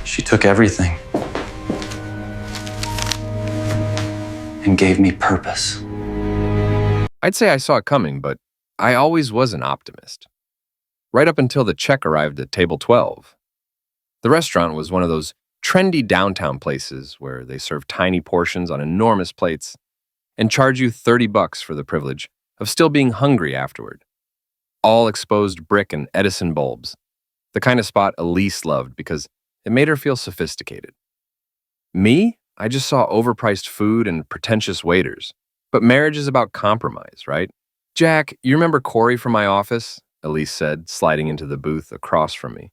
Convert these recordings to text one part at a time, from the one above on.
She took everything and gave me purpose. I'd say I saw it coming, but I always was an optimist. Right up until the check arrived at table 12. The restaurant was one of those trendy downtown places where they serve tiny portions on enormous plates and charge you $30 for the privilege of still being hungry afterward. All exposed brick and Edison bulbs, the kind of spot Elise loved because it made her feel sophisticated. Me? I just saw overpriced food and pretentious waiters. But marriage is about compromise, right? Jack, you remember Corey from my office? Elise said, sliding into the booth across from me.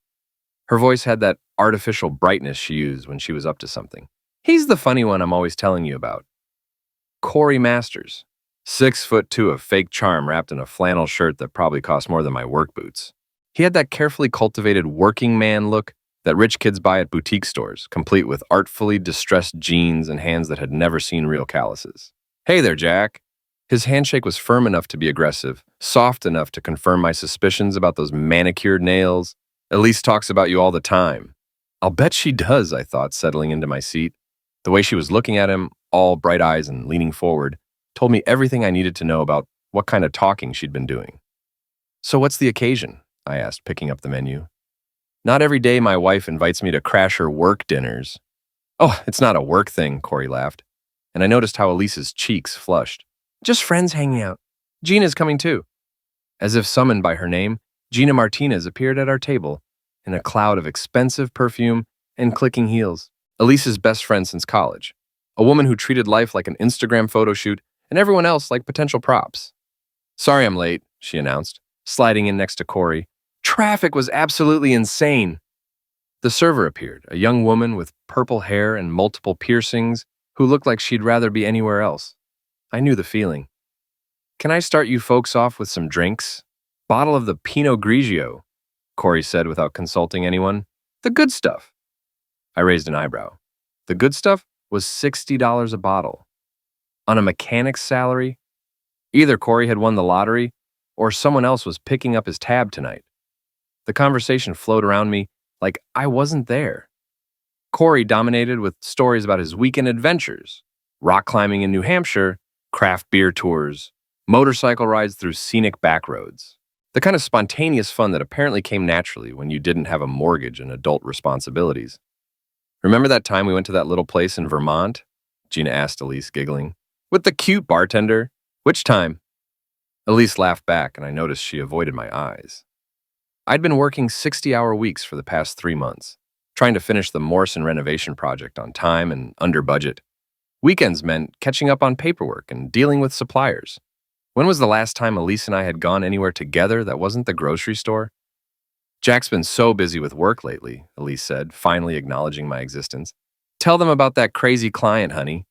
Her voice had that artificial brightness she used when she was up to something. He's the funny one I'm always telling you about. Corey Masters, 6'2" of fake charm wrapped in a flannel shirt that probably cost more than my work boots. He had that carefully cultivated working man look that rich kids buy at boutique stores, complete with artfully distressed jeans and hands that had never seen real calluses. Hey there, Jack. His handshake was firm enough to be aggressive, soft enough to confirm my suspicions about those manicured nails. Elise talks about you all the time. I'll bet she does, I thought, settling into my seat. The way she was looking at him, all bright eyes and leaning forward, told me everything I needed to know about what kind of talking she'd been doing. So what's the occasion? I asked, picking up the menu. Not every day my wife invites me to crash her work dinners. Oh, it's not a work thing, Corey laughed, and I noticed how Elise's cheeks flushed. Just friends hanging out. Gina's coming too. As if summoned by her name, Gina Martinez appeared at our table in a cloud of expensive perfume and clicking heels. Elise's best friend since college. A woman who treated life like an Instagram photo shoot and everyone else like potential props. Sorry I'm late, she announced, sliding in next to Corey. Traffic was absolutely insane. The server appeared, a young woman with purple hair and multiple piercings who looked like she'd rather be anywhere else. I knew the feeling. Can I start you folks off with some drinks? Bottle of the Pinot Grigio, Corey said without consulting anyone. The good stuff. I raised an eyebrow. The good stuff was $60 a bottle. On a mechanic's salary? Either Corey had won the lottery, or someone else was picking up his tab tonight. The conversation flowed around me like I wasn't there. Corey dominated with stories about his weekend adventures, rock climbing in New Hampshire, craft beer tours, motorcycle rides through scenic back roads. The kind of spontaneous fun that apparently came naturally when you didn't have a mortgage and adult responsibilities. Remember that time we went to that little place in Vermont? Gina asked Elise, giggling. With the cute bartender? Which time? Elise laughed back, and I noticed she avoided my eyes. I'd been working 60-hour weeks for the past 3 months, trying to finish the Morrison renovation project on time and under budget. Weekends meant catching up on paperwork and dealing with suppliers. When was the last time Elise and I had gone anywhere together that wasn't the grocery store? Jack's been so busy with work lately, Elise said, finally acknowledging my existence. Tell them about that crazy client, honey.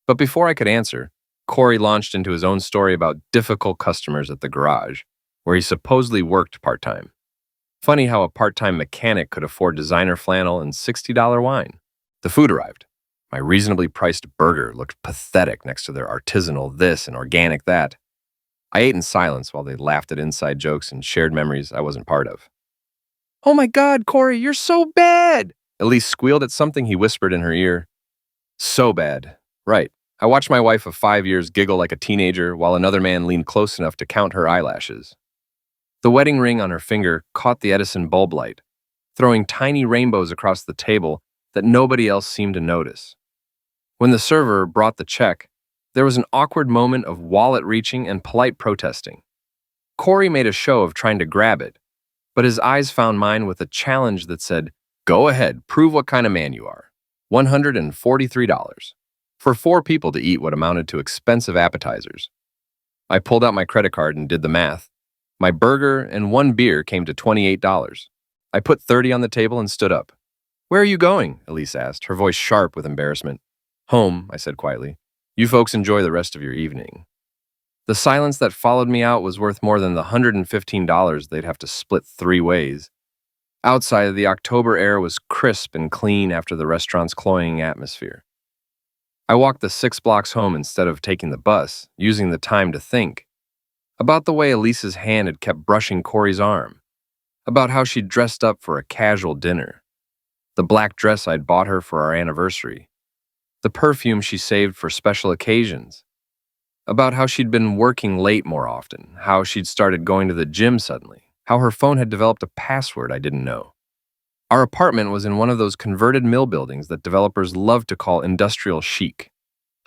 But before I could answer, Corey launched into his own story about difficult customers at the garage, where he supposedly worked part-time. Funny how a part-time mechanic could afford designer flannel and $60 wine. The food arrived. My reasonably priced burger looked pathetic next to their artisanal this and organic that. I ate in silence while they laughed at inside jokes and shared memories I wasn't part of. Oh my God, Corey, you're so bad! Elise squealed at something he whispered in her ear. So bad. Right. I watched my wife of 5 years giggle like a teenager while another man leaned close enough to count her eyelashes. The wedding ring on her finger caught the Edison bulb light, throwing tiny rainbows across the table that nobody else seemed to notice. When the server brought the check, there was an awkward moment of wallet reaching and polite protesting. Corey made a show of trying to grab it, but his eyes found mine with a challenge that said, "Go ahead, prove what kind of man you are." $143. For 4 people to eat what amounted to expensive appetizers. I pulled out my credit card and did the math. My burger and 1 beer came to $28. I put 30 on the table and stood up. Where are you going? Elise asked, her voice sharp with embarrassment. Home, I said quietly. You folks enjoy the rest of your evening. The silence that followed me out was worth more than the $115 they'd have to split 3 ways. Outside, the October air was crisp and clean after the restaurant's cloying atmosphere. I walked the 6 blocks home instead of taking the bus, using the time to think. About the way Elise's hand had kept brushing Corey's arm. About how she'd dressed up for a casual dinner. The black dress I'd bought her for our anniversary. The perfume she saved for special occasions. About how she'd been working late more often, how she'd started going to the gym suddenly, how her phone had developed a password I didn't know. Our apartment was in one of those converted mill buildings that developers love to call industrial chic.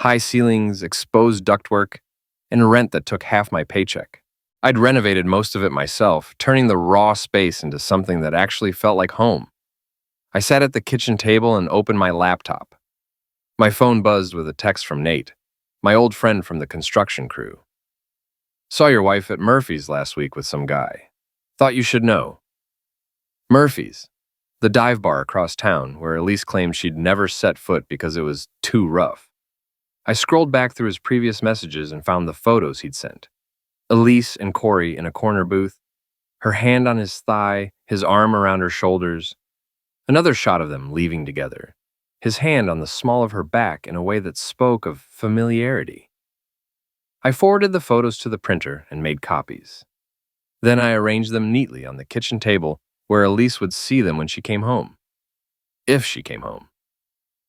High ceilings, exposed ductwork, and rent that took half my paycheck. I'd renovated most of it myself, turning the raw space into something that actually felt like home. I sat at the kitchen table and opened my laptop. My phone buzzed with a text from Nate, my old friend from the construction crew. Saw your wife at Murphy's last week with some guy. Thought you should know. Murphy's, the dive bar across town where Elise claimed she'd never set foot because it was too rough. I scrolled back through his previous messages and found the photos he'd sent. Elise and Corey in a corner booth, her hand on his thigh, his arm around her shoulders. Another shot of them leaving together, his hand on the small of her back in a way that spoke of familiarity. I forwarded the photos to the printer and made copies. Then I arranged them neatly on the kitchen table where Elise would see them when she came home. If she came home.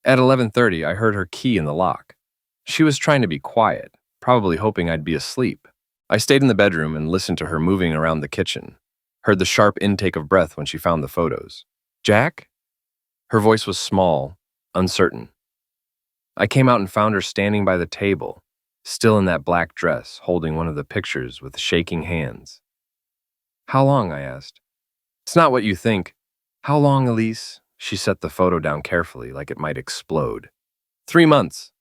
At 11:30, I heard her key in the lock. She was trying to be quiet, probably hoping I'd be asleep. I stayed in the bedroom and listened to her moving around the kitchen, heard the sharp intake of breath when she found the photos. Jack? Her voice was small, uncertain. I came out and found her standing by the table, still in that black dress, holding one of the pictures with shaking hands. How long? I asked. It's not what you think. How long, Elise? She set the photo down carefully, like it might explode. 3 months.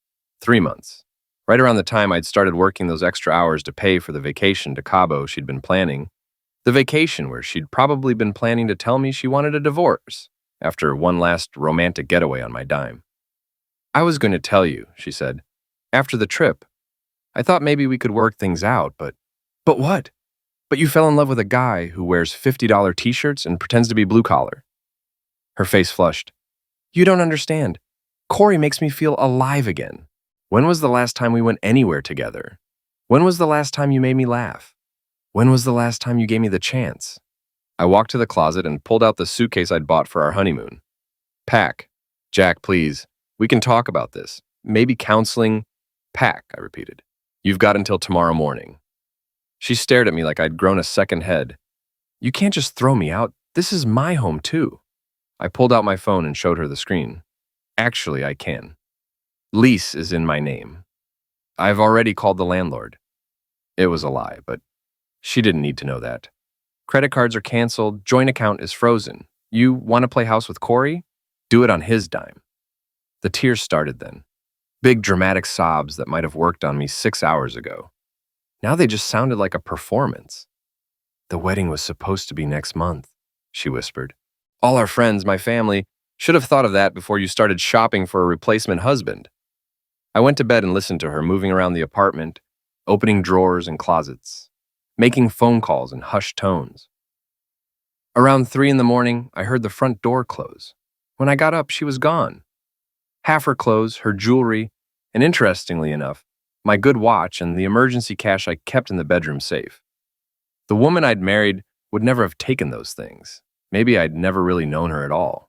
3 months. Right around the time I'd started working those extra hours to pay for the vacation to Cabo she'd been planning. The vacation where she'd probably been planning to tell me she wanted a divorce after one last romantic getaway on my dime. I was going to tell you, she said, after the trip. I thought maybe we could work things out, but what? But you fell in love with a guy who wears $50 t-shirts and pretends to be blue-collar. Her face flushed. You don't understand. Corey makes me feel alive again. When was the last time we went anywhere together? When was the last time you made me laugh? When was the last time you gave me the chance? I walked to the closet and pulled out the suitcase I'd bought for our honeymoon. Pack. Jack, please. We can talk about this. Maybe counseling. Pack, I repeated. You've got until tomorrow morning. She stared at me like I'd grown a second head. You can't just throw me out. This is my home, too. I pulled out my phone and showed her the screen. Actually, I can. Lease is in my name. I've already called the landlord. It was a lie, but she didn't need to know that. Credit cards are canceled, joint account is frozen. You want to play house with Corey? Do it on his dime. The tears started then. Big dramatic sobs that might have worked on me 6 hours ago. Now they just sounded like a performance. The wedding was supposed to be next month, she whispered. All our friends, my family, should have thought of that before you started shopping for a replacement husband. I went to bed and listened to her moving around the apartment, opening drawers and closets, making phone calls in hushed tones. Around 3 in the morning, I heard the front door close. When I got up, she was gone. Half her clothes, her jewelry, and interestingly enough, my good watch and the emergency cash I kept in the bedroom safe. The woman I'd married would never have taken those things. Maybe I'd never really known her at all.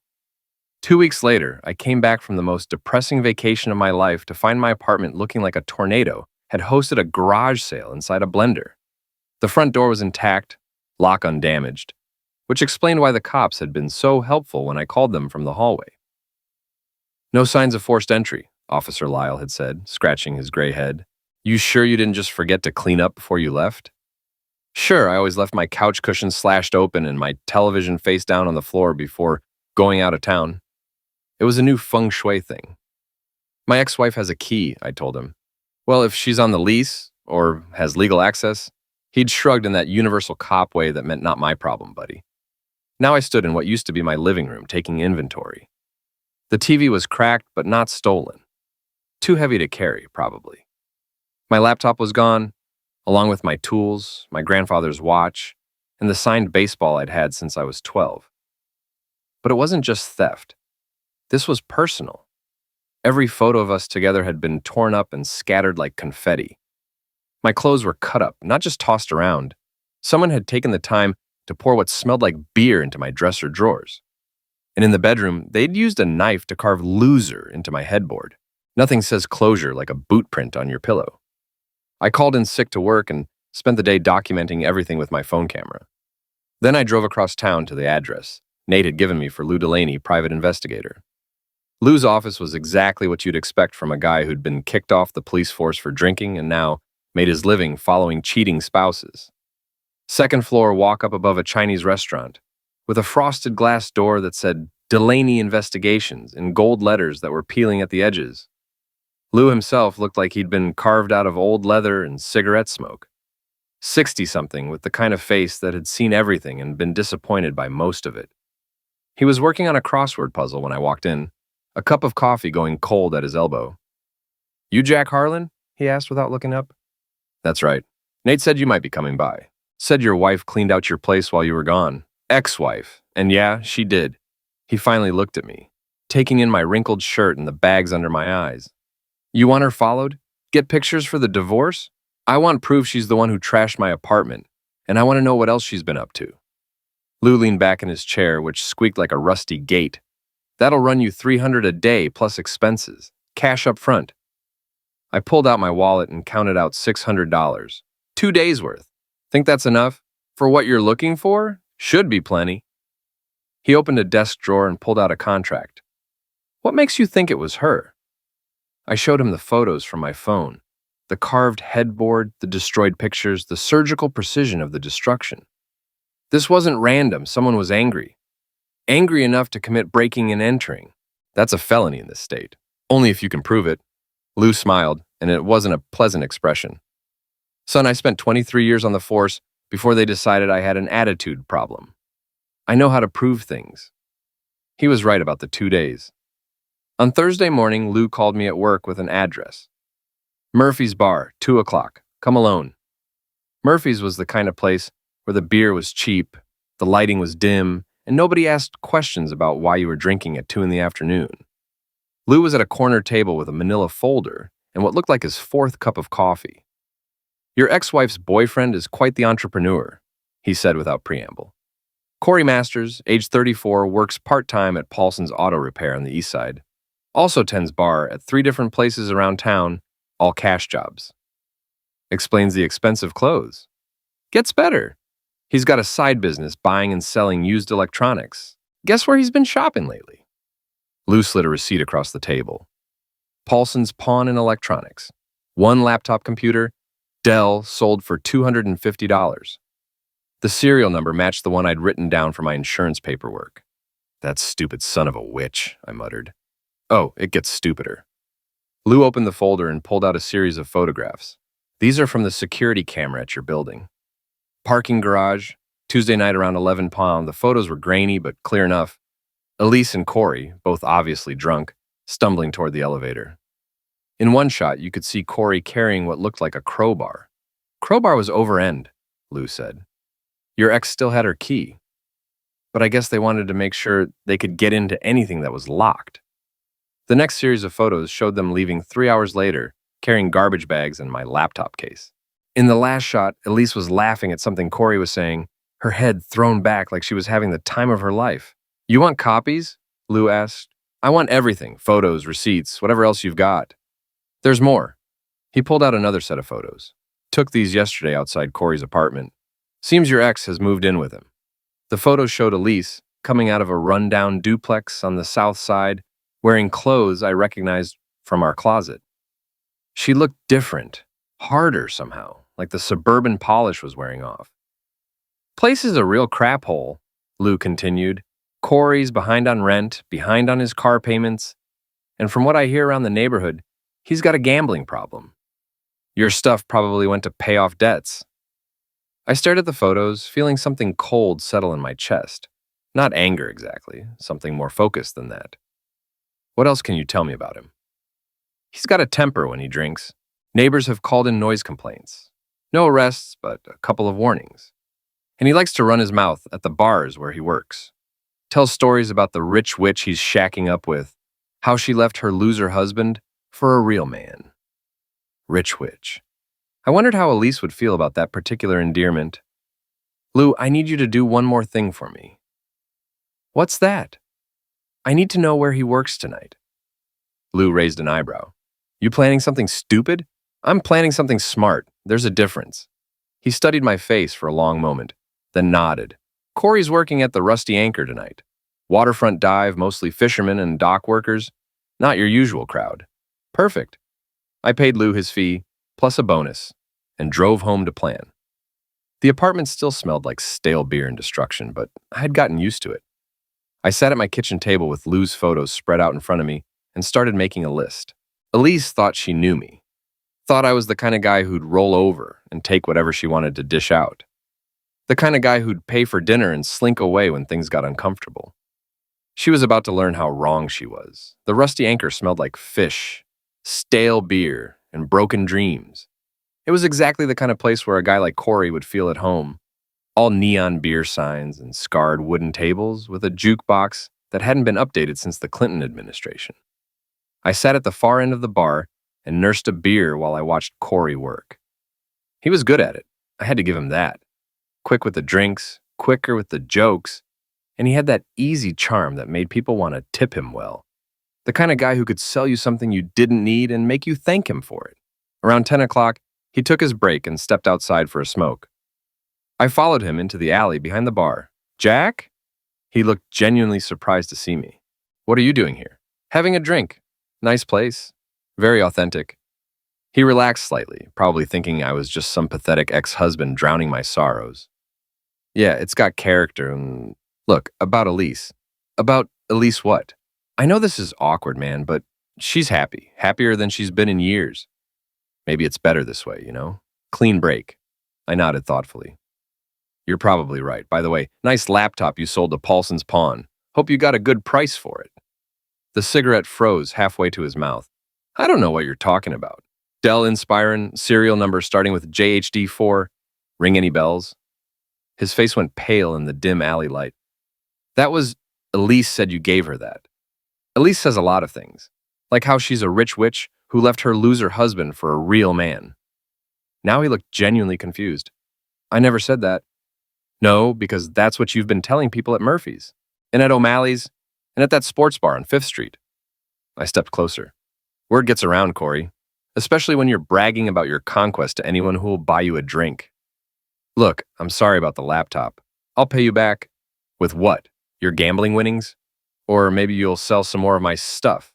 2 weeks later, I came back from the most depressing vacation of my life to find my apartment looking like a tornado had hosted a garage sale inside a blender. The front door was intact, lock undamaged, which explained why the cops had been so helpful when I called them from the hallway. No signs of forced entry, Officer Lyle had said, scratching his gray head. You sure you didn't just forget to clean up before you left? Sure, I always left my couch cushions slashed open and my television face down on the floor before going out of town. It was a new feng shui thing. My ex-wife has a key, I told him. Well, if she's on the lease, or has legal access, he'd shrugged in that universal cop way that meant not my problem, buddy. Now I stood in what used to be my living room, taking inventory. The TV was cracked, but not stolen. Too heavy to carry, probably. My laptop was gone, along with my tools, my grandfather's watch, and the signed baseball I'd had since I was 12. But it wasn't just theft. This was personal. Every photo of us together had been torn up and scattered like confetti. My clothes were cut up, not just tossed around. Someone had taken the time to pour what smelled like beer into my dresser drawers. And in the bedroom, they'd used a knife to carve loser into my headboard. Nothing says closure like a boot print on your pillow. I called in sick to work and spent the day documenting everything with my phone camera. Then I drove across town to the address Nate had given me for Lou Delaney, private investigator. Lou's office was exactly what you'd expect from a guy who'd been kicked off the police force for drinking and now made his living following cheating spouses. Second floor walk up above a Chinese restaurant, with a frosted glass door that said Delaney Investigations in gold letters that were peeling at the edges. Lou himself looked like he'd been carved out of old leather and cigarette smoke. 60-something with the kind of face that had seen everything and been disappointed by most of it. He was working on a crossword puzzle when I walked in, a cup of coffee going cold at his elbow. "You Jack Harlan?" he asked without looking up. "That's right. Nate said you might be coming by. Said your wife cleaned out your place while you were gone. Ex-wife. And yeah, she did." He finally looked at me, taking in my wrinkled shirt and the bags under my eyes. "You want her followed? Get pictures for the divorce? I want proof she's the one who trashed my apartment, and I want to know what else she's been up to." Lou leaned back in his chair, which squeaked like a rusty gate. "That'll run you $300 a day plus expenses. Cash up front." I pulled out my wallet and counted out $600. 2 days worth. "Think that's enough? For what you're looking for? Should be plenty." He opened a desk drawer and pulled out a contract. "What makes you think it was her?" I showed him the photos from my phone. The carved headboard, the destroyed pictures, the surgical precision of the destruction. This wasn't random. Someone was angry. Angry enough to commit breaking and entering. That's a felony in this state. Only if you can prove it. Lou smiled, and it wasn't a pleasant expression. "Son, I spent 23 years on the force before they decided I had an attitude problem. I know how to prove things." He was right about the 2 days. On Thursday morning, Lou called me at work with an address. "Murphy's Bar, 2 o'clock. Come alone." Murphy's was the kind of place where the beer was cheap, the lighting was dim, and nobody asked questions about why you were drinking at 2 in the afternoon. Lou was at a corner table with a manila folder and what looked like his 4th cup of coffee. "Your ex-wife's boyfriend is quite the entrepreneur," he said without preamble. "Corey Masters, age 34, works part-time at Paulson's Auto Repair on the east side. Also tends bar at 3 different places around town, all cash jobs. Explains the expensive clothes. Gets better. He's got a side business buying and selling used electronics. Guess where he's been shopping lately?" Lou slid a receipt across the table. "Paulson's Pawn and Electronics. 1 laptop computer, Dell, sold for $250. The serial number matched the one I'd written down for my insurance paperwork. "That stupid son of a witch," I muttered. "Oh, it gets stupider." Lou opened the folder and pulled out a series of photographs. "These are from the security camera at your building. Parking garage, Tuesday night around 11 p.m. The photos were grainy but clear enough. Elise and Corey, both obviously drunk, stumbling toward the elevator. In one shot, you could see Corey carrying what looked like a crowbar. Crowbar was over-end," Lou said. "Your ex still had her key. But I guess they wanted to make sure they could get into anything that was locked." The next series of photos showed them leaving 3 hours later, carrying garbage bags and my laptop case. In the last shot, Elise was laughing at something Corey was saying, her head thrown back like she was having the time of her life. "You want copies?" Lou asked. "I want everything, photos, receipts, whatever else you've got." "There's more." He pulled out another set of photos. "Took these yesterday outside Corey's apartment. Seems your ex has moved in with him." The photos showed Elise coming out of a rundown duplex on the south side, wearing clothes I recognized from our closet. She looked different, harder somehow, like the suburban polish was wearing off. "Place is a real crap hole," Lou continued. "Corey's behind on rent, behind on his car payments, and from what I hear around the neighborhood, he's got a gambling problem. Your stuff probably went to pay off debts." I stared at the photos, feeling something cold settle in my chest. Not anger exactly, something more focused than that. "What else can you tell me about him?" "He's got a temper when he drinks. Neighbors have called in noise complaints. No arrests, but a couple of warnings. And he likes to run his mouth at the bars where he works. Tells stories about the rich witch he's shacking up with, how she left her loser husband for a real man." Rich witch. I wondered how Elise would feel about that particular endearment. "Lou, I need you to do one more thing for me." "What's that?" I need to know where he works tonight. Lou raised an eyebrow. You planning something stupid? I'm planning something smart. There's a difference. He studied my face for a long moment, then nodded. Corey's working at the Rusty Anchor tonight. Waterfront dive, mostly fishermen and dock workers. Not your usual crowd. Perfect. I paid Lou his fee, plus a bonus, and drove home to plan. The apartment still smelled like stale beer and destruction, but I had gotten used to it. I sat at my kitchen table with Lou's photos spread out in front of me and started making a list. Elise thought she knew me. Thought I was the kind of guy who'd roll over and take whatever she wanted to dish out. The kind of guy who'd pay for dinner and slink away when things got uncomfortable. She was about to learn how wrong she was. The Rusty Anchor smelled like fish, stale beer, and broken dreams. It was exactly the kind of place where a guy like Corey would feel at home. All neon beer signs and scarred wooden tables with a jukebox that hadn't been updated since the Clinton administration. I sat at the far end of the bar and nursed a beer while I watched Corey work. He was good at it. I had to give him that. Quick with the drinks, quicker with the jokes, and he had that easy charm that made people want to tip him well. The kind of guy who could sell you something you didn't need and make you thank him for it. Around 10 o'clock, he took his break and stepped outside for a smoke. I followed him into the alley behind the bar. Jack? He looked genuinely surprised to see me. What are you doing here? Having a drink. Nice place. Very authentic. He relaxed slightly, probably thinking I was just some pathetic ex-husband drowning my sorrows. Yeah, it's got character and... Look, about Elise. About Elise what? I know this is awkward, man, but she's happy. Happier than she's been in years. Maybe it's better this way, you know? Clean break. I nodded thoughtfully. You're probably right. By the way, nice laptop you sold to Paulson's Pawn. Hope you got a good price for it. The cigarette froze halfway to his mouth. I don't know what you're talking about. Dell Inspiron, serial number starting with JHD4. Ring any bells? His face went pale in the dim alley light. That was... Elise said you gave her that. Elise says a lot of things. Like how she's a rich witch who left her loser husband for a real man. Now he looked genuinely confused. I never said that. No, because that's what you've been telling people at Murphy's, and at O'Malley's, and at that sports bar on 5th Street. I stepped closer. Word gets around, Corey, especially when you're bragging about your conquest to anyone who will buy you a drink. Look, I'm sorry about the laptop. I'll pay you back. With what? Your gambling winnings? Or maybe you'll sell some more of my stuff.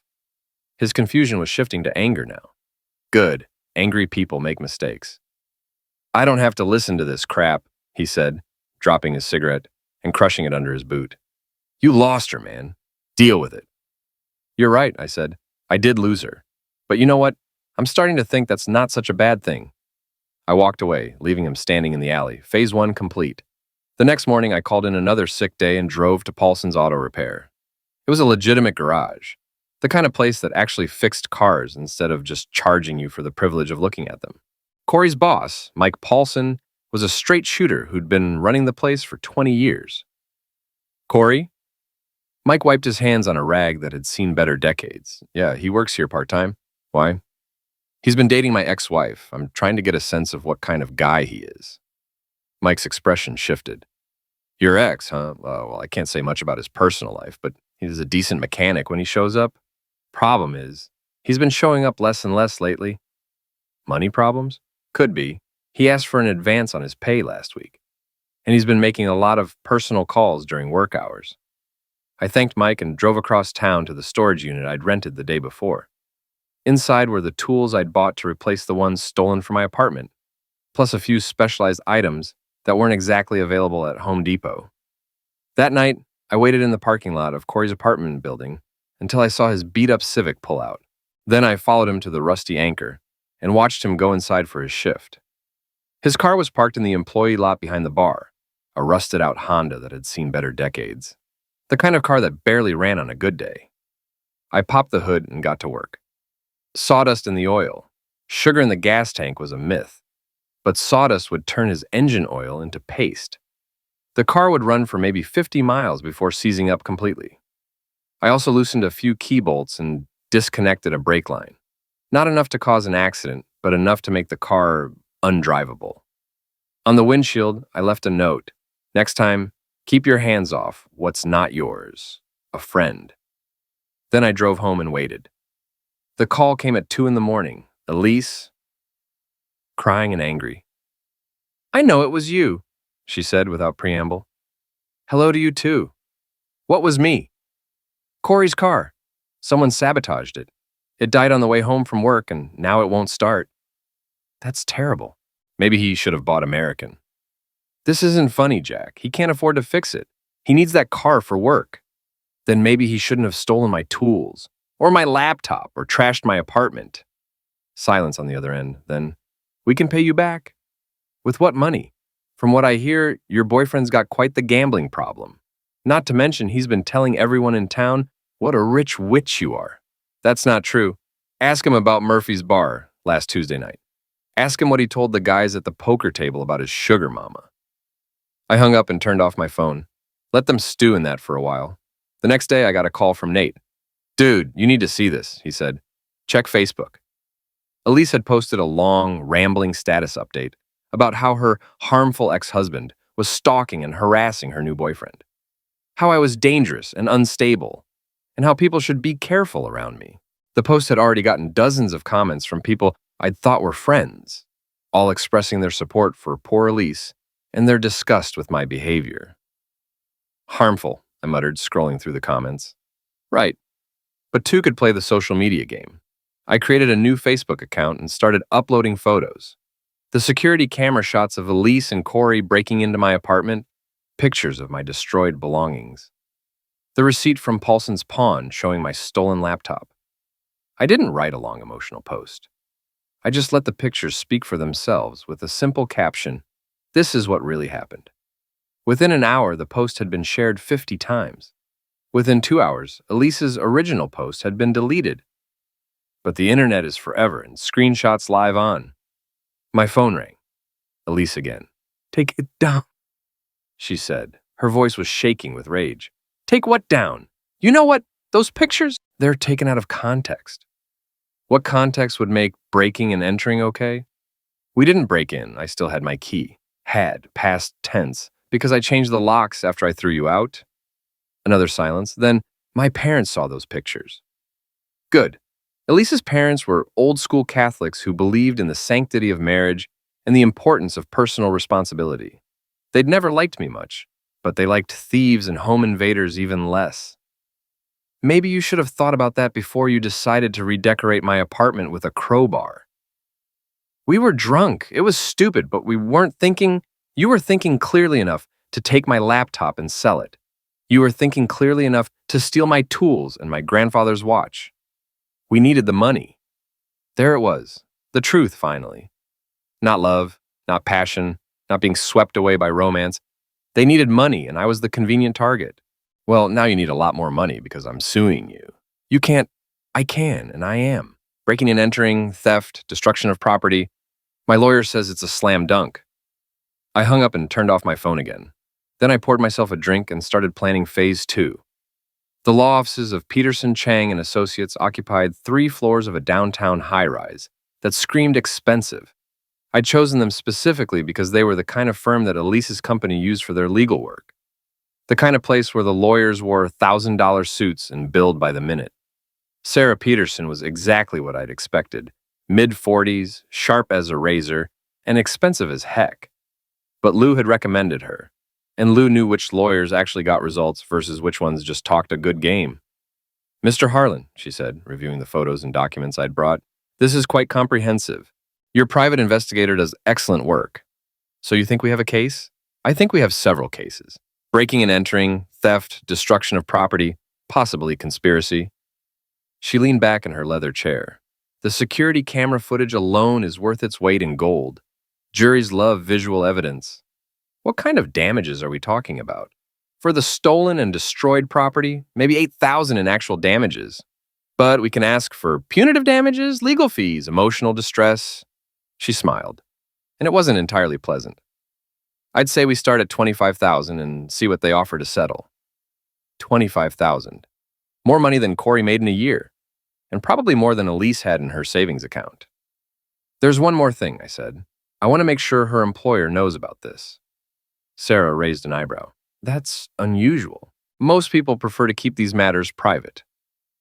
His confusion was shifting to anger now. Good. Angry people make mistakes. I don't have to listen to this crap, he said, dropping his cigarette and crushing it under his boot. You lost her, man. Deal with it. You're right, I said. I did lose her. But you know what? I'm starting to think that's not such a bad thing. I walked away, leaving him standing in the alley, phase 1 complete. The next morning, I called in another sick day and drove to Paulson's Auto Repair. It was a legitimate garage, the kind of place that actually fixed cars instead of just charging you for the privilege of looking at them. Corey's boss, Mike Paulson, was a straight shooter who'd been running the place for 20 years. Corey? Mike wiped his hands on a rag that had seen better decades. Yeah, he works here part-time. Why? He's been dating my ex-wife. I'm trying to get a sense of what kind of guy he is. Mike's expression shifted. Your ex, huh? Well, I can't say much about his personal life, but he's a decent mechanic when he shows up. Problem is, he's been showing up less and less lately. Money problems? Could be. He asked for an advance on his pay last week, and he's been making a lot of personal calls during work hours. I thanked Mike and drove across town to the storage unit I'd rented the day before. Inside were the tools I'd bought to replace the ones stolen from my apartment, plus a few specialized items that weren't exactly available at Home Depot. That night, I waited in the parking lot of Corey's apartment building until I saw his beat-up Civic pull out. Then I followed him to the Rusty Anchor and watched him go inside for his shift. His car was parked in the employee lot behind the bar, a rusted-out Honda that had seen better decades. The kind of car that barely ran on a good day. I popped the hood and got to work. Sawdust in the oil. Sugar in the gas tank was a myth, but sawdust would turn his engine oil into paste. The car would run for maybe 50 miles before seizing up completely. I also loosened a few key bolts and disconnected a brake line. Not enough to cause an accident, but enough to make the car undrivable. On the windshield, I left a note. Next time, keep your hands off what's not yours. A friend. Then I drove home and waited. The call came at 2 in the morning. Elise, crying and angry. "I know it was you," she said without preamble. "Hello to you too. What was me?" "Corey's car. Someone sabotaged it. It died on the way home from work and now it won't start." "That's terrible. Maybe he should have bought American." "This isn't funny, Jack. He can't afford to fix it. He needs that car for work." "Then maybe he shouldn't have stolen my tools, or my laptop, or trashed my apartment." Silence on the other end. Then, "We can pay you back." "With what money? From what I hear, your boyfriend's got quite the gambling problem. Not to mention he's been telling everyone in town what a rich witch you are." "That's not true. Ask him about Murphy's bar last Tuesday night. Ask him what he told the guys at the poker table about his sugar mama." I hung up and turned off my phone. Let them stew in that for a while. The next day, I got a call from Nate. "Dude, you need to see this," he said. "Check Facebook." Elise had posted a long, rambling status update about how her harmful ex-husband was stalking and harassing her new boyfriend, how I was dangerous and unstable, and how people should be careful around me. The post had already gotten dozens of comments from people I'd thought were friends, all expressing their support for poor Elise and their disgust with my behavior. "Harmful," I muttered, scrolling through the comments. "Right. But two could play the social media game." I created a new Facebook account and started uploading photos. The security camera shots of Elise and Corey breaking into my apartment, pictures of my destroyed belongings. The receipt from Paulson's pawn showing my stolen laptop. I didn't write a long emotional post. I just let the pictures speak for themselves with a simple caption, "This is what really happened." Within an hour, the post had been shared 50 times. Within 2 hours, Elise's original post had been deleted. But the internet is forever and screenshots live on. My phone rang. Elise again. "Take it down," she said. Her voice was shaking with rage. "Take what down? You know what? Those pictures, they're taken out of context." What context would make breaking and entering okay? We didn't break in. I still had my key. Had, past tense, because I changed the locks after I threw you out. Another silence. Then, my parents saw those pictures. Good. Elise's parents were old-school Catholics who believed in the sanctity of marriage and the importance of personal responsibility. They'd never liked me much, but they liked thieves and home invaders even less. Maybe you should have thought about that before you decided to redecorate my apartment with a crowbar. We were drunk. It was stupid, but we weren't thinking. You were thinking clearly enough to take my laptop and sell it. You were thinking clearly enough to steal my tools and my grandfather's watch. We needed the money. There it was, the truth finally. Not love, not passion, not being swept away by romance. They needed money, and I was the convenient target. Well, now you need a lot more money because I'm suing you. You can't. I can, and I am. Breaking and entering, theft, destruction of property. My lawyer says it's a slam dunk. I hung up and turned off my phone again. Then I poured myself a drink and started planning phase 2. The law offices of Peterson, Chang, and Associates occupied 3 floors of a downtown high-rise that screamed expensive. I'd chosen them specifically because they were the kind of firm that Elise's company used for their legal work. The kind of place where the lawyers wore $1,000 suits and billed by the minute. Sarah Peterson was exactly what I'd expected. Mid-40s, sharp as a razor, and expensive as heck. But Lou had recommended her, and Lou knew which lawyers actually got results versus which ones just talked a good game. "Mr. Harlan," she said, reviewing the photos and documents I'd brought, "this is quite comprehensive. Your private investigator does excellent work. So you think we have a case?" "I think we have several cases. Breaking and entering, theft, destruction of property, possibly conspiracy." She leaned back in her leather chair. "The security camera footage alone is worth its weight in gold. Juries love visual evidence. What kind of damages are we talking about? For the stolen and destroyed property, maybe $8,000 in actual damages. But we can ask for punitive damages, legal fees, emotional distress." She smiled, and it wasn't entirely pleasant. "I'd say we start at $25,000 and see what they offer to settle." $25,000. More money than Corey made in a year, and probably more than Elise had in her savings account. "There's one more thing," I said. "I want to make sure her employer knows about this." Sarah raised an eyebrow. "That's unusual. Most people prefer to keep these matters private."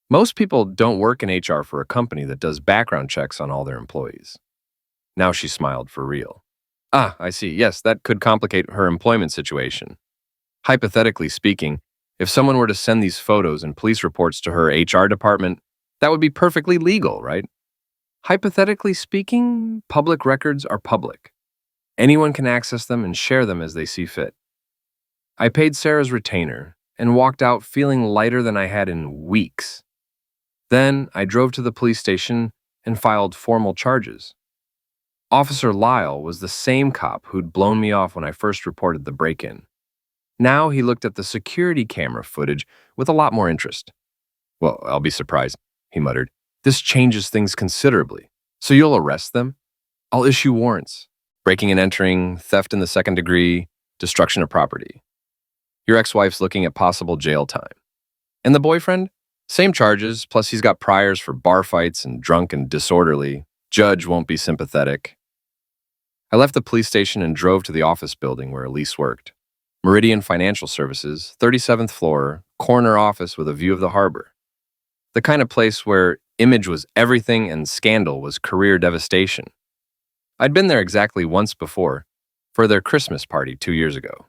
Most people don't work in HR for a company that does background checks on all their employees. Now she smiled for real. Ah, I see. Yes, that could complicate her employment situation. Hypothetically speaking, if someone were to send these photos and police reports to her HR department, that would be perfectly legal, right? Hypothetically speaking, public records are public. Anyone can access them and share them as they see fit. I paid Sarah's retainer and walked out feeling lighter than I had in weeks. Then I drove to the police station and filed formal charges. Officer Lyle was the same cop who'd blown me off when I first reported the break-in. Now he looked at the security camera footage with a lot more interest. Well, I'll be surprised, he muttered. This changes things considerably. So you'll arrest them? I'll issue warrants. Breaking and entering, theft in the second degree, destruction of property. Your ex-wife's looking at possible jail time. And the boyfriend? Same charges, plus he's got priors for bar fights and drunk and disorderly. Judge won't be sympathetic. I left the police station and drove to the office building where Elise worked. Meridian Financial Services, 37th floor, corner office with a view of the harbor. The kind of place where image was everything and scandal was career devastation. I'd been there exactly once before, for their Christmas party 2 years ago.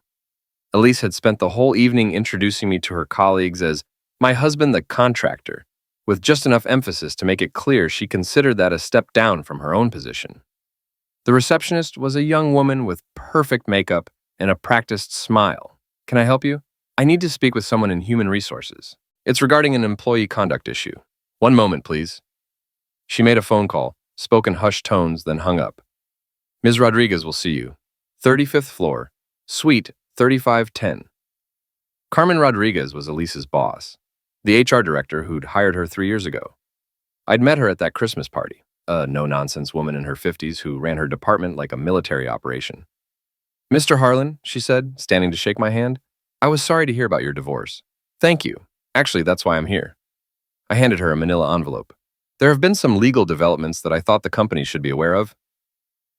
Elise had spent the whole evening introducing me to her colleagues as my husband the contractor, with just enough emphasis to make it clear she considered that a step down from her own position. The receptionist was a young woman with perfect makeup and a practiced smile. Can I help you? I need to speak with someone in human resources. It's regarding an employee conduct issue. One moment, please. She made a phone call, spoke in hushed tones, then hung up. Ms. Rodriguez will see you. 35th floor, suite 3510. Carmen Rodriguez was Elise's boss, the HR director who'd hired her 3 years ago. I'd met her at that Christmas party, a no-nonsense woman in her 50s who ran her department like a military operation. Mr. Harlan, she said, standing to shake my hand, I was sorry to hear about your divorce. Thank you. Actually, that's why I'm here. I handed her a manila envelope. There have been some legal developments that I thought the company should be aware of.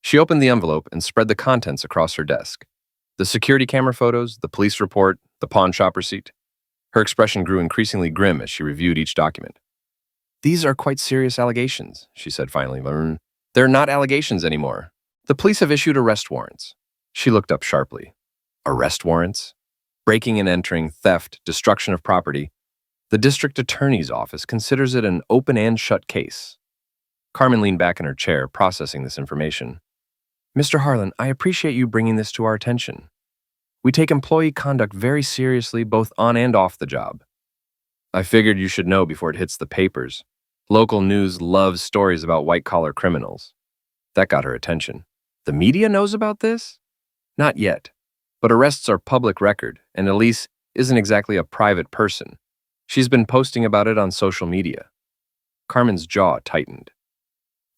She opened the envelope and spread the contents across her desk. The security camera photos, the police report, the pawn shop receipt. Her expression grew increasingly grim as she reviewed each document. These are quite serious allegations, she said finally. They're not allegations anymore. The police have issued arrest warrants. She looked up sharply. Arrest warrants? Breaking and entering, theft, destruction of property. The district attorney's office considers it an open and shut case. Carmen leaned back in her chair, processing this information. Mr. Harlan, I appreciate you bringing this to our attention. We take employee conduct very seriously, both on and off the job. I figured you should know before it hits the papers. Local news loves stories about white-collar criminals. That got her attention. The media knows about this? Not yet. But arrests are public record, and Elise isn't exactly a private person. She's been posting about it on social media. Carmen's jaw tightened.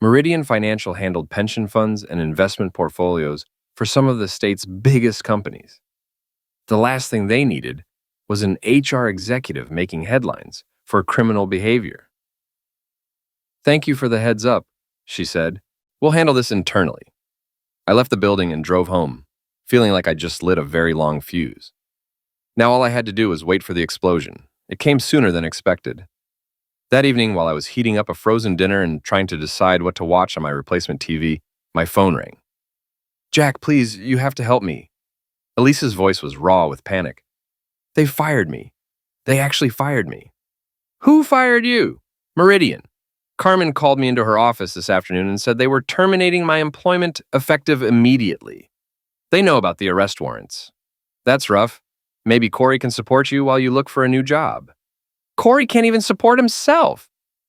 Meridian Financial handled pension funds and investment portfolios for some of the state's biggest companies. The last thing they needed was an HR executive making headlines for criminal behavior. Thank you for the heads up, she said. We'll handle this internally. I left the building and drove home, feeling like I just lit a very long fuse. Now all I had to do was wait for the explosion. It came sooner than expected. That evening, while I was heating up a frozen dinner and trying to decide what to watch on my replacement TV, my phone rang. Jack, please, you have to help me. Elise's voice was raw with panic. They fired me. They actually fired me. Who fired you? Meridian. Carmen called me into her office this afternoon and said they were terminating my employment effective immediately. They know about the arrest warrants. That's rough. Maybe Corey can support you while you look for a new job. Corey can't even support himself.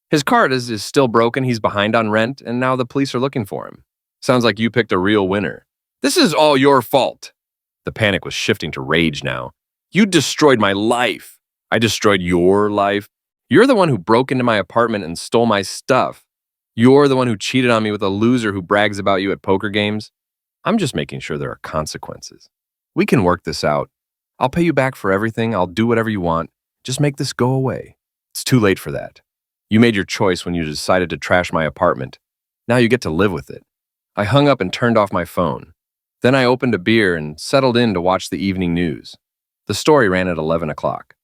His car is still broken, he's behind on rent, and now the police are looking for him. Sounds like you picked a real winner. This is all your fault. The panic was shifting to rage now. You destroyed my life. I destroyed your life. You're the one who broke into my apartment and stole my stuff. You're the one who cheated on me with a loser who brags about you at poker games. I'm just making sure there are consequences. We can work this out. I'll pay you back for everything. I'll do whatever you want. Just make this go away. It's too late for that. You made your choice when you decided to trash my apartment. Now you get to live with it. I hung up and turned off my phone. Then I opened a beer and settled in to watch the evening news. The story ran at 11 o'clock.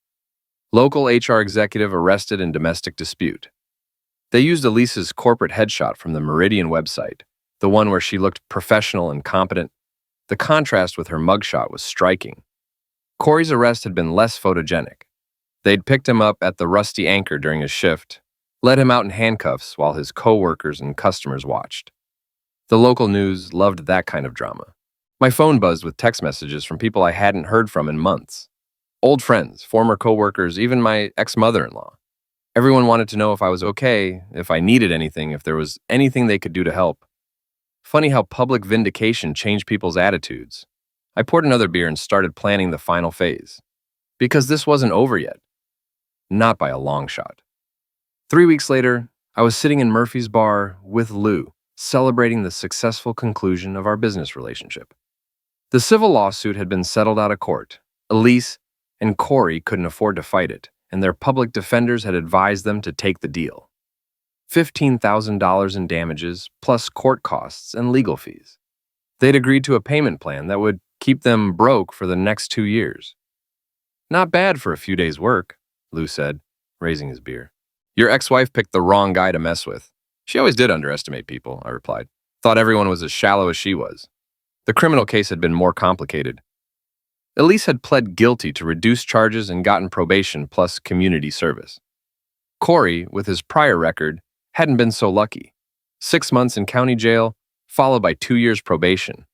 Local HR executive arrested in domestic dispute. They used Elise's corporate headshot from the Meridian website, the one where she looked professional and competent. The contrast with her mugshot was striking. Corey's arrest had been less photogenic. They'd picked him up at the Rusty Anchor during his shift, let him out in handcuffs while his coworkers and customers watched. The local news loved that kind of drama. My phone buzzed with text messages from people I hadn't heard from in months. Old friends, former coworkers, even my ex-mother-in-law. Everyone wanted to know if I was okay, if I needed anything, if there was anything they could do to help. Funny how public vindication changed people's attitudes. I poured another beer and started planning the final phase. Because this wasn't over yet. Not by a long shot. 3 weeks later, I was sitting in Murphy's bar with Lou, celebrating the successful conclusion of our business relationship. The civil lawsuit had been settled out of court. Elise and Corey couldn't afford to fight it, and their public defenders had advised them to take the deal. $15,000 in damages, plus court costs and legal fees. They'd agreed to a payment plan that would keep them broke for the next 2 years. Not bad for a few days' work, Lou said, raising his beer. Your ex-wife picked the wrong guy to mess with. She always did underestimate people, I replied. Thought everyone was as shallow as she was. The criminal case had been more complicated. Elise had pled guilty to reduced charges and gotten probation plus community service. Corey, with his prior record, hadn't been so lucky. 6 months in county jail, followed by 2 years probation.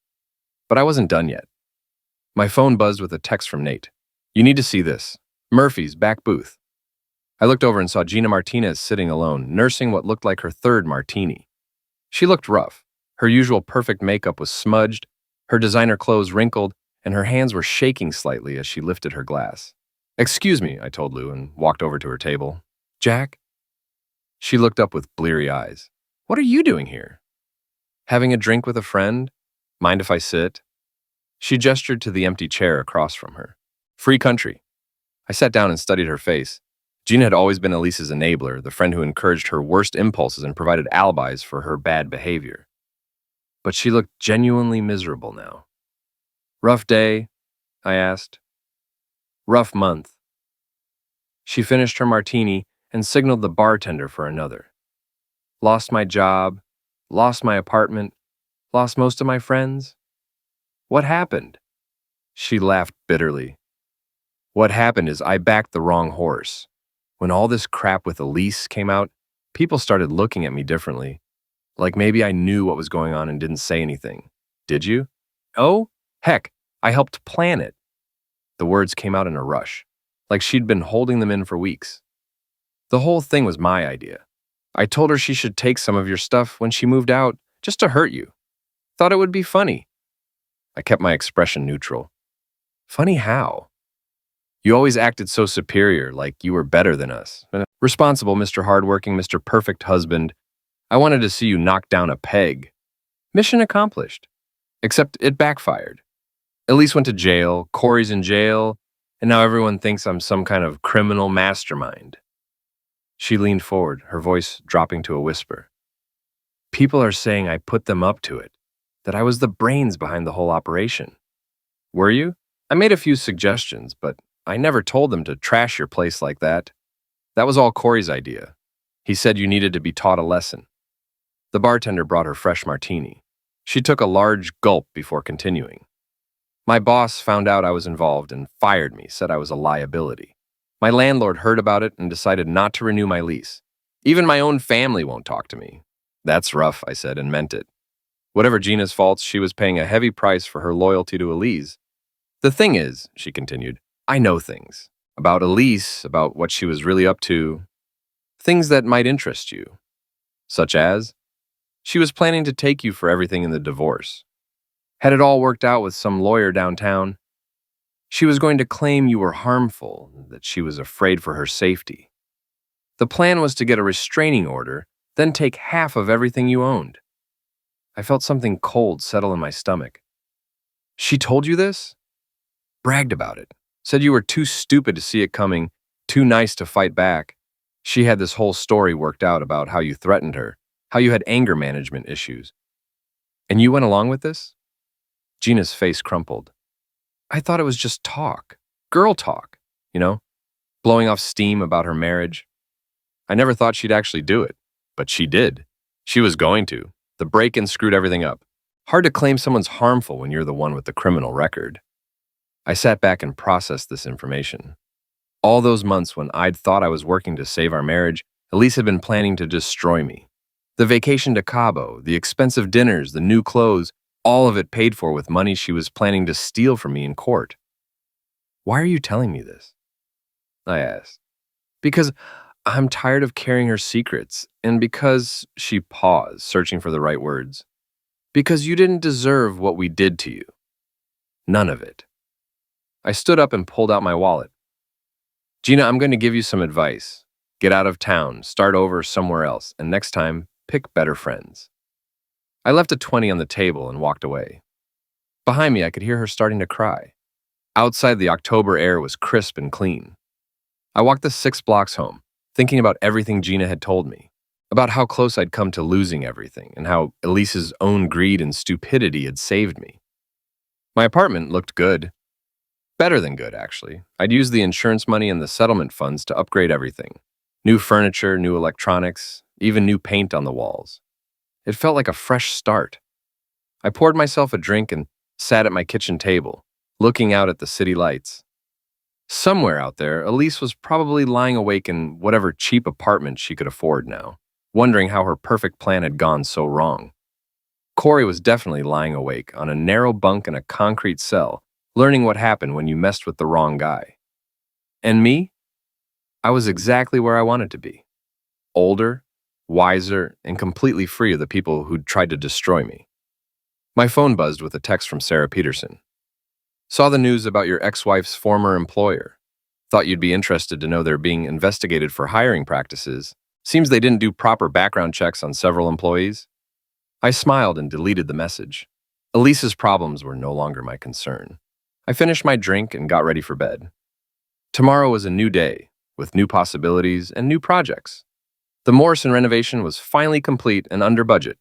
But I wasn't done yet. My phone buzzed with a text from Nate. You need to see this. Murphy's back booth. I looked over and saw Gina Martinez sitting alone, nursing what looked like her third martini. She looked rough. Her usual perfect makeup was smudged, her designer clothes wrinkled, and her hands were shaking slightly as she lifted her glass. Excuse me, I told Lou and walked over to her table. Jack? She looked up with bleary eyes. What are you doing here? Having a drink with a friend? Mind if I sit? She gestured to the empty chair across from her. Free country. I sat down and studied her face. Gina had always been Elise's enabler, the friend who encouraged her worst impulses and provided alibis for her bad behavior. But she looked genuinely miserable now. Rough day? I asked. Rough month. She finished her martini and signaled the bartender for another. Lost my job, lost my apartment, lost most of my friends. What happened? She laughed bitterly. What happened is I backed the wrong horse. When all this crap with Elise came out, people started looking at me differently. Like maybe I knew what was going on and didn't say anything. Did you? Oh, heck, I helped plan it. The words came out in a rush, like she'd been holding them in for weeks. The whole thing was my idea. I told her she should take some of your stuff when she moved out, just to hurt you. Thought it would be funny. I kept my expression neutral. Funny how? You always acted so superior, like you were better than us. Responsible, Mr. Hardworking, Mr. Perfect Husband. I wanted to see you knock down a peg. Mission accomplished. Except it backfired. Elise went to jail, Corey's in jail, and now everyone thinks I'm some kind of criminal mastermind. She leaned forward, her voice dropping to a whisper. People are saying I put them up to it, that I was the brains behind the whole operation. Were you? I made a few suggestions, but I never told them to trash your place like that. That was all Corey's idea. He said you needed to be taught a lesson. The bartender brought her fresh martini. She took a large gulp before continuing. My boss found out I was involved and fired me, said I was a liability. My landlord heard about it and decided not to renew my lease. Even my own family won't talk to me. That's rough, I said, and meant it. Whatever Gina's faults, she was paying a heavy price for her loyalty to Elise. The thing is, she continued, I know things. About Elise, about what she was really up to. Things that might interest you. Such as, she was planning to take you for everything in the divorce. Had it all worked out with some lawyer downtown, she was going to claim you were harmful, that she was afraid for her safety. The plan was to get a restraining order, then take half of everything you owned. I felt something cold settle in my stomach. She told you this? Bragged about it. Said you were too stupid to see it coming, too nice to fight back. She had this whole story worked out about how you threatened her, how you had anger management issues. And you went along with this? Gina's face crumpled. I thought it was just talk. Girl talk, you know? blowing off steam about her marriage. I never thought she'd actually do it, but she did. She was going to. The break-in screwed everything up. Hard to claim someone's harmful when you're the one with the criminal record. I sat back and processed this information. All those months when I'd thought I was working to save our marriage, Elise had been planning to destroy me. The vacation to Cabo, the expensive dinners, the new clothes, all of it paid for with money she was planning to steal from me in court. "Why are you telling me this?" I asked. "Because I'm tired of carrying her secrets, and because," she paused, searching for the right words, "because you didn't deserve what we did to you. None of it." I stood up and pulled out my wallet. "Gina, I'm going to give you some advice. Get out of town, start over somewhere else, and next time, pick better friends." I left a 20 on the table and walked away. Behind me, I could hear her starting to cry. Outside, the October air was crisp and clean. I walked the 6 blocks home, thinking about everything Gina had told me, about how close I'd come to losing everything, and how Elise's own greed and stupidity had saved me. My apartment looked good. Better than good, actually. I'd used the insurance money and the settlement funds to upgrade everything. New furniture, new electronics, even new paint on the walls. It felt like a fresh start. I poured myself a drink and sat at my kitchen table, looking out at the city lights. Somewhere out there, Elise was probably lying awake in whatever cheap apartment she could afford now, wondering how her perfect plan had gone so wrong. Corey was definitely lying awake on a narrow bunk in a concrete cell, learning what happened when you messed with the wrong guy. And me? I was exactly where I wanted to be. Older, wiser, and completely free of the people who'd tried to destroy me. My phone buzzed with a text from Sarah Peterson. "Saw the news about your ex-wife's former employer. Thought you'd be interested to know they're being investigated for hiring practices. Seems they didn't do proper background checks on several employees." I smiled and deleted the message. Elise's problems were no longer my concern. I finished my drink and got ready for bed. Tomorrow was a new day, with new possibilities and new projects. The Morrison renovation was finally complete and under budget.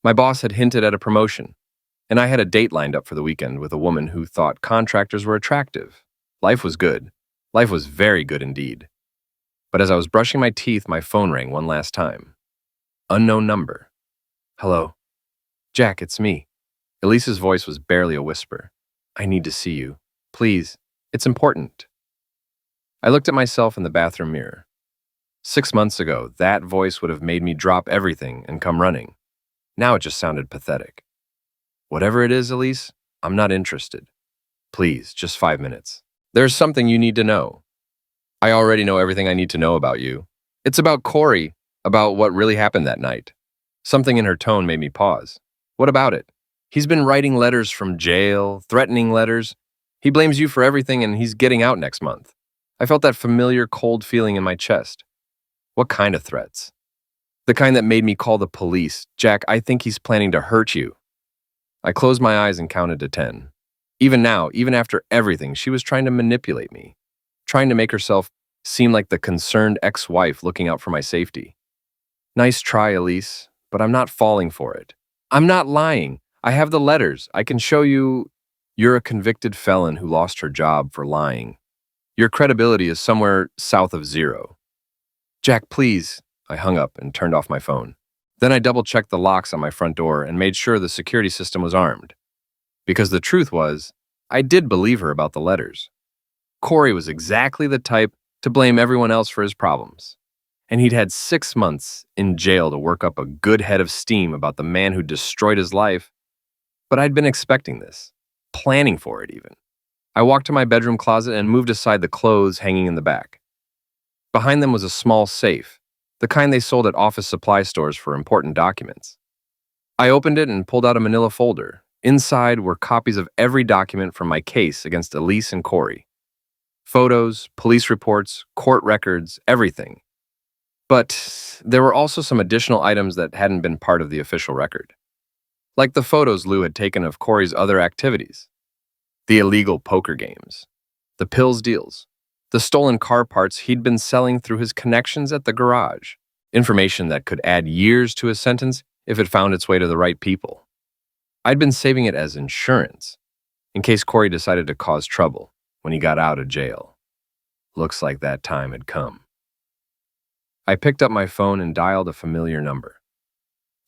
My boss had hinted at a promotion, and I had a date lined up for the weekend with a woman who thought contractors were attractive. Life was good. Life was very good indeed. But as I was brushing my teeth, my phone rang one last time. Unknown number. "Hello. Jack, it's me." Elise's voice was barely a whisper. "I need to see you. Please, it's important." I looked at myself in the bathroom mirror. 6 months ago, that voice would have made me drop everything and come running. Now it just sounded pathetic. "Whatever it is, Elise, I'm not interested. Please, just 5 minutes. There's something you need to know." "I already know everything I need to know about you. It's about Corey, about what really happened that night." Something in her tone made me pause. "What about it?" "He's been writing letters from jail, threatening letters. He blames you for everything and he's getting out next month." I felt that familiar cold feeling in my chest. "What kind of threats?" "The kind that made me call the police. Jack, I think he's planning to hurt you." I closed my eyes and counted to 10. Even now, even after everything, she was trying to manipulate me, trying to make herself seem like the concerned ex-wife looking out for my safety. "Nice try, Elise, but I'm not falling for it. I'm not lying. I have the letters. I can show you." "You're a convicted felon who lost her job for lying. Your credibility is somewhere south of 0. "Jack, please." I hung up and turned off my phone. Then I double-checked the locks on my front door and made sure the security system was armed. Because the truth was, I did believe her about the letters. Corey was exactly the type to blame everyone else for his problems. And he'd had 6 months in jail to work up a good head of steam about the man who destroyed his life. But I'd been expecting this, planning for it even. I walked to my bedroom closet and moved aside the clothes hanging in the back. Behind them was a small safe, the kind they sold at office supply stores for important documents. I opened it and pulled out a manila folder. Inside were copies of every document from my case against Elise and Corey. Photos, police reports, court records, everything. But there were also some additional items that hadn't been part of the official record. Like the photos Lou had taken of Corey's other activities. The illegal poker games. The pills deals. The stolen car parts he'd been selling through his connections at the garage. Information that could add years to his sentence if it found its way to the right people. I'd been saving it as insurance, in case Corey decided to cause trouble when he got out of jail. Looks like that time had come. I picked up my phone and dialed a familiar number.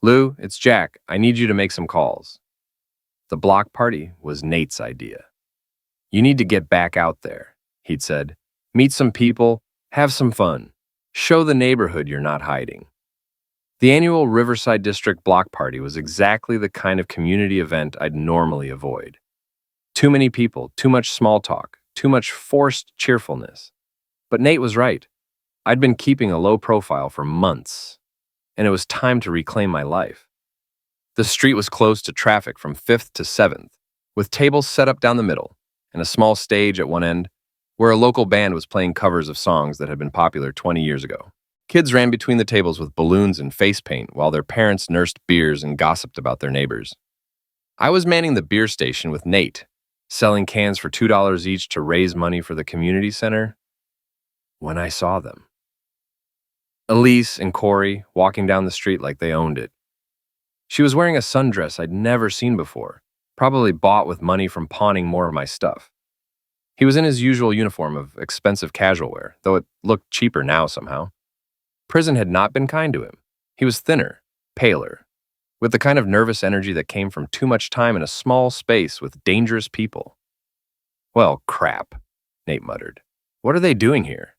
Lou, it's Jack. I need you to make some calls. The block party was Nate's idea. You need to get back out there, he'd said. Meet some people, have some fun. Show the neighborhood you're not hiding. The annual Riverside District block party was exactly the kind of community event I'd normally avoid. Too many people, too much small talk, too much forced cheerfulness. But Nate was right. I'd been keeping a low profile for months, and it was time to reclaim my life. The street was closed to traffic from 5th to 7th, with tables set up down the middle and a small stage at one end where a local band was playing covers of songs that had been popular 20 years ago. Kids ran between the tables with balloons and face paint while their parents nursed beers and gossiped about their neighbors. I was manning the beer station with Nate, selling cans for $2 each to raise money for the community center, when I saw them. Elise and Corey walking down the street like they owned it. She was wearing a sundress I'd never seen before, probably bought with money from pawning more of my stuff. He was in his usual uniform of expensive casual wear, though it looked cheaper now somehow. Prison had not been kind to him. He was thinner, paler, with the kind of nervous energy that came from too much time in a small space with dangerous people. Well, crap, Nate muttered. What are they doing here?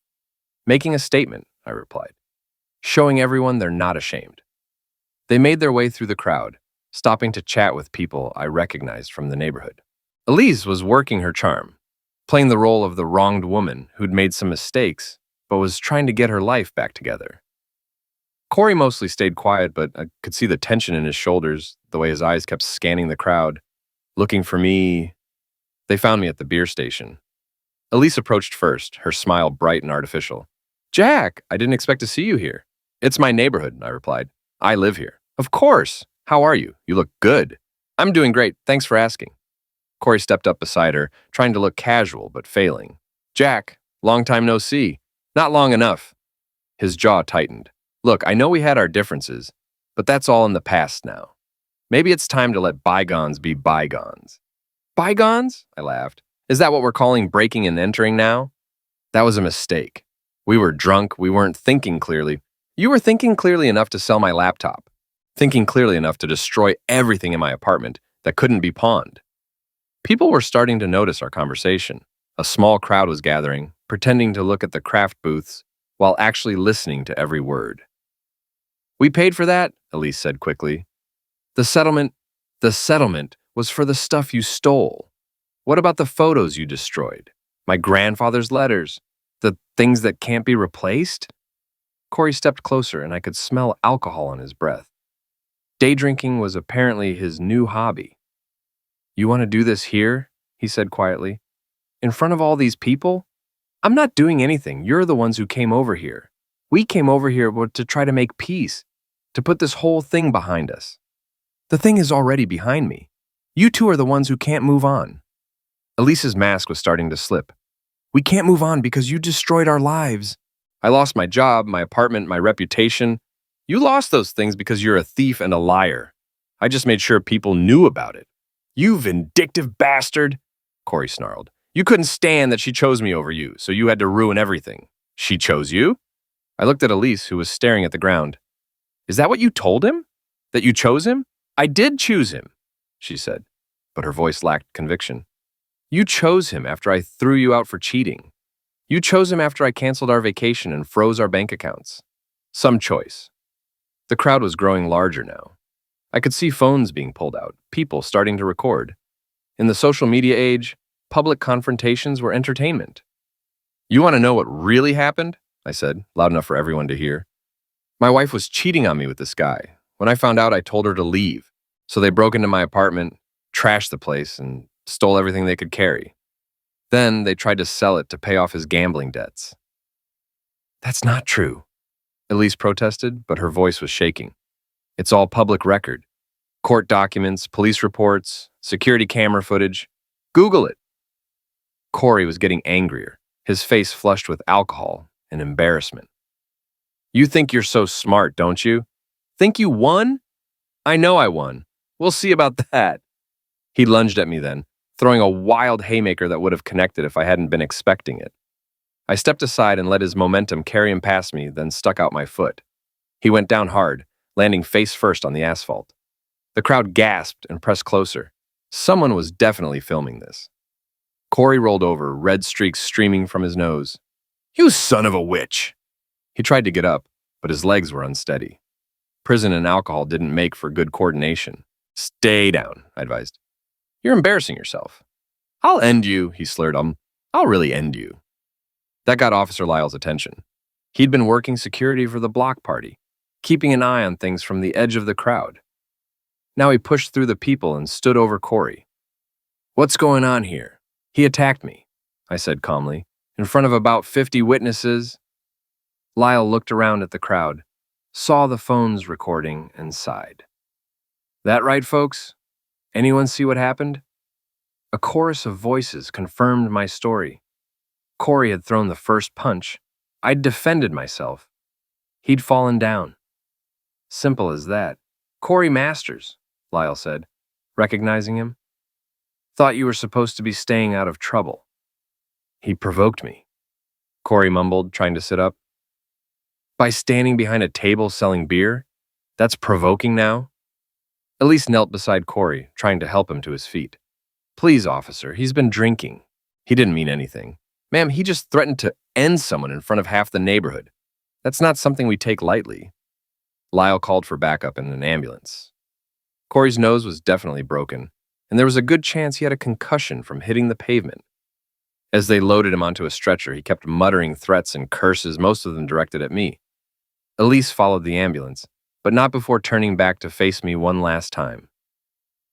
Making a statement, I replied. Showing everyone they're not ashamed. They made their way through the crowd, stopping to chat with people I recognized from the neighborhood. Elise was working her charm, playing the role of the wronged woman who'd made some mistakes, but was trying to get her life back together. Corey mostly stayed quiet, but I could see the tension in his shoulders, the way his eyes kept scanning the crowd, looking for me. They found me at the beer station. Elise approached first, her smile bright and artificial. Jack, I didn't expect to see you here. It's my neighborhood, I replied. I live here. Of course. How are you? You look good. I'm doing great. Thanks for asking. Corey stepped up beside her, trying to look casual, but failing. Jack, long time no see. Not long enough. His jaw tightened. Look, I know we had our differences, but that's all in the past now. Maybe it's time to let bygones be bygones. Bygones? I laughed. Is that what we're calling breaking and entering now? That was a mistake. We were drunk, we weren't thinking clearly. You were thinking clearly enough to sell my laptop. Thinking clearly enough to destroy everything in my apartment that couldn't be pawned. People were starting to notice our conversation. A small crowd was gathering, pretending to look at the craft booths while actually listening to every word. We paid for that, Elise said quickly. The settlement was for the stuff you stole. What about the photos you destroyed? My grandfather's letters? The things that can't be replaced? Corey stepped closer and I could smell alcohol on his breath. Day drinking was apparently his new hobby. You want to do this here? He said quietly. In front of all these people? I'm not doing anything. You're the ones who came over here. We came over here to try to make peace, to put this whole thing behind us. The thing is already behind me. You two are the ones who can't move on. Elise's mask was starting to slip. We can't move on because you destroyed our lives. I lost my job, my apartment, my reputation. You lost those things because you're a thief and a liar. I just made sure people knew about it. You vindictive bastard, Corey snarled. You couldn't stand that she chose me over you, so you had to ruin everything. She chose you? I looked at Elise, who was staring at the ground. Is that what you told him? That you chose him? I did choose him, she said, but her voice lacked conviction. You chose him after I threw you out for cheating. You chose him after I canceled our vacation and froze our bank accounts. Some choice. The crowd was growing larger now. I could see phones being pulled out, people starting to record. In the social media age, public confrontations were entertainment. You want to know what really happened? I said, loud enough for everyone to hear. My wife was cheating on me with this guy. When I found out, I told her to leave. So they broke into my apartment, trashed the place, and stole everything they could carry. Then they tried to sell it to pay off his gambling debts. That's not true, Elise protested, but her voice was shaking. It's all public record. Court documents, police reports, security camera footage. Google it. Corey was getting angrier, his face flushed with alcohol and embarrassment. You think you're so smart, don't you? Think you won? I know I won. We'll see about that. He lunged at me then, throwing a wild haymaker that would have connected if I hadn't been expecting it. I stepped aside and let his momentum carry him past me, then stuck out my foot. He went down hard, landing face first on the asphalt. The crowd gasped and pressed closer. Someone was definitely filming this. Corey rolled over, red streaks streaming from his nose. "You son of a witch!" He tried to get up, but his legs were unsteady. Prison and alcohol didn't make for good coordination. "Stay down," I advised. "You're embarrassing yourself." "I'll end you," he slurred. I'll really end you." That got Officer Lyle's attention. He'd been working security for the block party, keeping an eye on things from the edge of the crowd. Now he pushed through the people and stood over Corey. "What's going on here?" "He attacked me," I said calmly, "in front of about 50 witnesses." Lyle looked around at the crowd, saw the phones recording, and sighed. "That right, folks? Anyone see what happened?" A chorus of voices confirmed my story. Corey had thrown the first punch. I'd defended myself. He'd fallen down. Simple as that. "Corey Masters," Lyle said, recognizing him. "Thought you were supposed to be staying out of trouble." "He provoked me," Corey mumbled, trying to sit up. "By standing behind a table selling beer? That's provoking now?" Elise knelt beside Corey, trying to help him to his feet. "Please, officer, he's been drinking." "He didn't mean anything. Ma'am, he just threatened to end someone in front of half the neighborhood. That's not something we take lightly." Lyle called for backup in an ambulance. Corey's nose was definitely broken, and there was a good chance he had a concussion from hitting the pavement. As they loaded him onto a stretcher, he kept muttering threats and curses, most of them directed at me. Elise followed the ambulance, but not before turning back to face me one last time.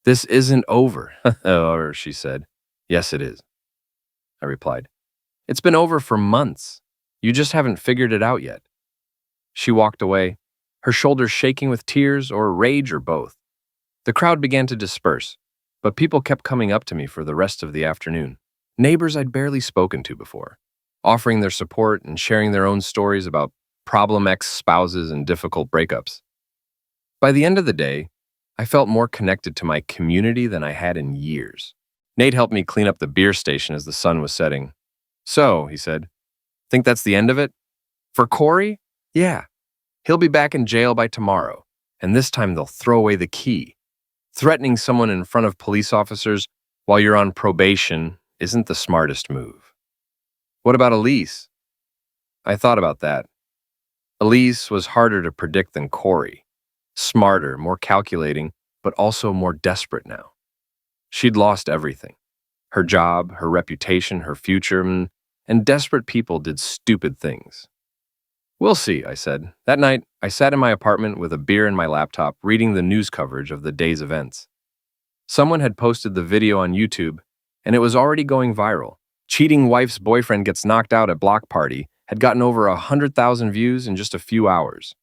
"This isn't over," she said. "Yes, it is," I replied. "It's been over for months. You just haven't figured it out yet." She walked away, her shoulders shaking with tears or rage or both. The crowd began to disperse, but people kept coming up to me for the rest of the afternoon. Neighbors I'd barely spoken to before, offering their support and sharing their own stories about problem ex-spouses and difficult breakups. By the end of the day, I felt more connected to my community than I had in years. Nate helped me clean up the beer station as the sun was setting. "So," he said, "think that's the end of it? For Corey? Yeah. He'll be back in jail by tomorrow, and this time they'll throw away the key. Threatening someone in front of police officers while you're on probation isn't the smartest move." "What about Elise?" I thought about that. Elise was harder to predict than Corey. Smarter, more calculating, but also more desperate now. She'd lost everything. Her job, her reputation, her future, and desperate people did stupid things. "We'll see," I said. That night, I sat in my apartment with a beer in my laptop, reading the news coverage of the day's events. Someone had posted the video on YouTube, and it was already going viral. "Cheating wife's boyfriend gets knocked out at block party" had gotten over 100,000 views in just a few hours.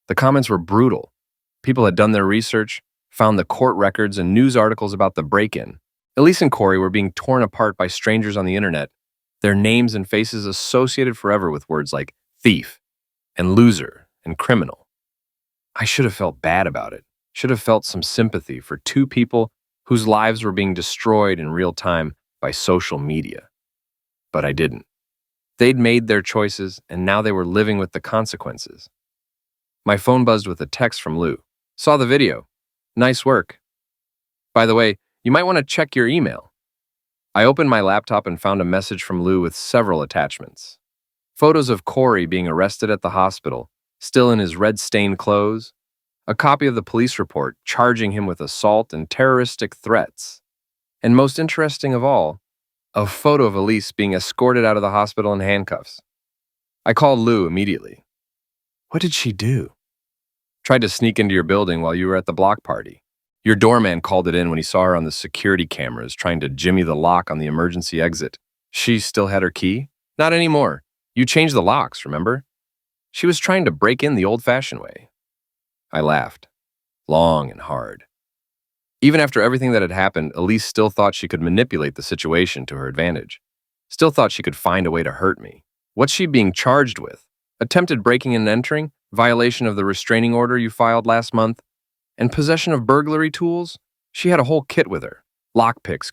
The comments were brutal. People had done their research, found the court records and news articles about the break-in. Elise and Corey were being torn apart by strangers on the internet, their names and faces associated forever with words like thief and loser and criminal. I should have felt bad about it, should have felt some sympathy for two people whose lives were being destroyed in real time by social media. But I didn't. They'd made their choices, and now they were living with the consequences. My phone buzzed with a text from Lou. "Saw the video. Nice work. By the way, you might want to check your email." I opened my laptop and found a message from Lou with several attachments. Photos of Corey being arrested at the hospital, still in his red-stained clothes, a copy of the police report charging him with assault and terroristic threats, and most interesting of all, a photo of Elise being escorted out of the hospital in handcuffs. I called Lou immediately. "What did she do?" "Tried to sneak into your building while you were at the block party. Your doorman called it in when he saw her on the security cameras trying to jimmy the lock on the emergency exit. She still had her key?" "Not anymore. You changed the locks, remember? She was trying to break in the old-fashioned way." I laughed, long and hard. Even after everything that had happened, Elise still thought she could manipulate the situation to her advantage. Still thought she could find a way to hurt me. What's she being charged with? Attempted breaking and entering, violation of the restraining order you filed last month, and possession of burglary tools? She had a whole kit with her. Lockpicks,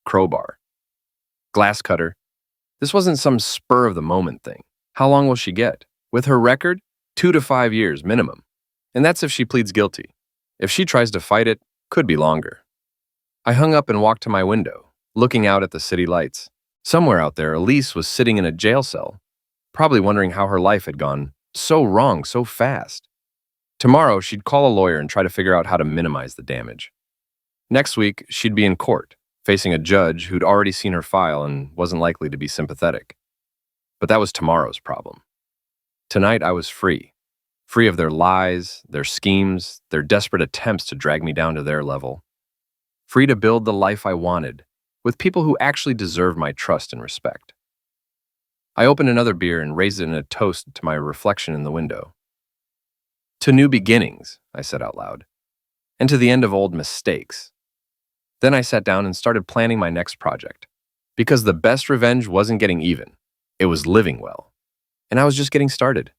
crowbar, glass cutter. This wasn't some spur of the moment thing. How long will she get? With her record, 2 to 5 years minimum. And that's if she pleads guilty. If she tries to fight it, could be longer. I hung up and walked to my window, looking out at the city lights. Somewhere out there, Elise was sitting in a jail cell, probably wondering how her life had gone so wrong so fast. Tomorrow, she'd call a lawyer and try to figure out how to minimize the damage. Next week, she'd be in court, facing a judge who'd already seen her file and wasn't likely to be sympathetic. But that was tomorrow's problem. Tonight, I was free. Free of their lies, their schemes, their desperate attempts to drag me down to their level. Free to build the life I wanted, with people who actually deserve my trust and respect. I opened another beer and raised it in a toast to my reflection in the window. To new beginnings, I said out loud, and to the end of old mistakes. Then I sat down and started planning my next project. Because the best revenge wasn't getting even, it was living well. And I was just getting started.